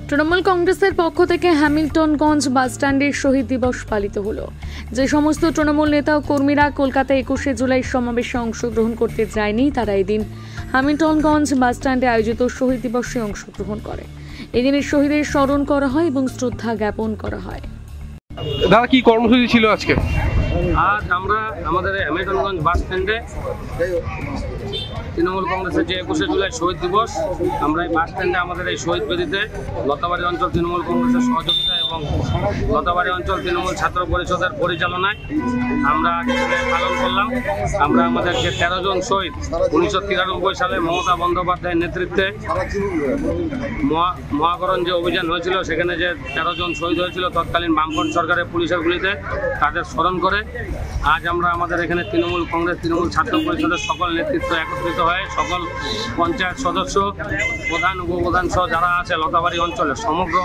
তৃণমূল কংগ্রেসের পক্ষ থেকে হ্যামিল্টনগঞ্জ বাসস্ট্যান্ডে শহীদ দিবস পালিত হলো। যে সমস্ত তৃণমূল নেতা ও কর্মীরা কলকাতায় 21শে জুলাই সমাবেশে অংশগ্রহণ করতে যায়নি, তারা এদিন হ্যামিল্টনগঞ্জ বাসস্ট্যান্ডে আয়োজিত শহীদ দিবসে অংশগ্রহণ করে। এদিনের শহীদের স্মরণ করা হয় এবং শ্রদ্ধা জ্ঞাপন করা হয়। দাদা, কি কর্মসূচি ছিল আজকে? আজ আমরা আমাদের হ্যামিল্টনগঞ্জ বাস স্ট্যান্ডে তৃণমূল কংগ্রেসের যে 21শে জুলাই শহীদ দিবস, আমরা এই বাস স্ট্যান্ডে আমাদের এই শহীদ বেদিতে লতাবাড়ি অঞ্চল তৃণমূল কংগ্রেসের সহযোগিতা এবং লতাবাড়ি অঞ্চল তৃণমূল ছাত্র পরিষদের পরিচালনায় আমরা পালন করলাম। আমরা আমাদের যে 13 জন শহীদ 1993 সালে মমতা বন্দ্যোপাধ্যায়ের নেতৃত্বে মহাকরণ যে অভিযান হয়েছিল, সেখানে যে 13 জন শহীদ হয়েছিল তৎকালীন বামফ্রন্ট সরকারের পুলিশের গুলিতে, তাদের স্মরণ করে আজ আমরা আমাদের এখানে তৃণমূল কংগ্রেস তৃণমূল ছাত্র পরিষদের সকল নেতৃত্ব একত্রিত হয়ে সকল পঞ্চায়েত সদস্য, প্রধান উপপ্রধান সহ যারা আছে লতাবাড়ি অঞ্চলে সমগ্র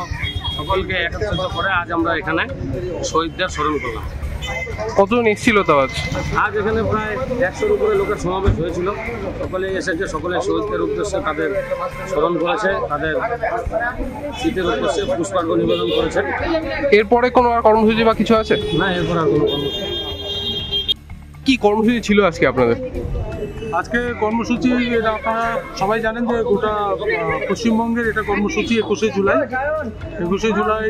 সকলকে একত্রিত করে আজ আমরা এখানে শহীদদের স্মরণ করলাম। কতজন এসেছিল তো আজ? আজ এখানে প্রায় 100-এর উপরে লোকের সমাবেশ হয়েছিল। সকলেই এসেছে, সকলে শহীদদের উদ্দেশ্যে তাদের স্মরণ করেছে, তাদের স্মৃতির উদ্দেশ্যে পুষ্পার্ঘ নিবেদন করেছে। এরপরে কোনো আর কর্মসূচি বা কিছু আছে? না, এরপর আর কোনো কর্মসূচি। কি কর্মসূচি ছিল আজকে আপনাদের? আজকে কর্মসূচি এটা আপনারা সবাই জানেন যে গোটা পশ্চিমবঙ্গের এটা কর্মসূচি 21শে জুলাই। 21শে জুলাই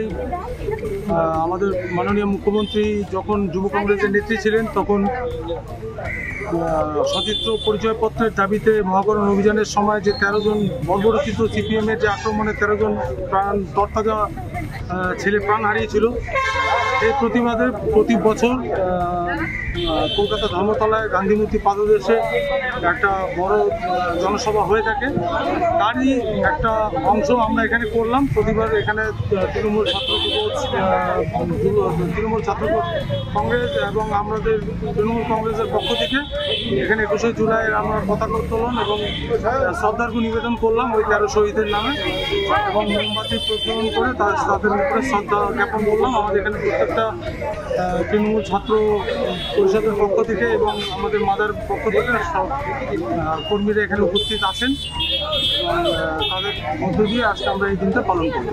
আমাদের মাননীয় মুখ্যমন্ত্রী যখন যুব কংগ্রেসের নেত্রী ছিলেন, তখন সচিত্র পরিচয়পত্রের দাবিতে মহাকরণ অভিযানের সময় যে 13 জন বর্বরচিত সিপিএমের যে আক্রমণে 13 জন তরতাজা ছেলে প্রাণ হারিয়েছিল, এই প্রতিবাদে প্রতি বছর কলকাতা ধর্মতলায় গান্ধীমূর্তি পাদদেশে একটা বড় জনসভা হয়ে থাকে। তারই একটা অংশ আমরা এখানে করলাম। প্রতিবার এখানে তৃণমূল ছাত্র কংগ্রেস এবং আমাদের তৃণমূল কংগ্রেসের পক্ষ থেকে এখানে 21শে জুলাইয়ের আমরা পতাকা উত্তোলন এবং শ্রদ্ধার্ঘ্য নিবেদন করলাম ওই 13 শহীদের নামে, এবং মোমবাতি প্রজ্বলন করে তাদের উপরে শ্রদ্ধা জ্ঞাপন করলাম। আমাদের এখানে প্রত্যেকটা তৃণমূল ছাত্র পরিষদের পক্ষ থেকে এবং আমাদের মাদার পক্ষ থেকে সব কর্মীরা এখানে উপস্থিত আছেন, এবং তাদের মধ্য দিয়ে আজকে আমরা এই দিনটা পালন করব।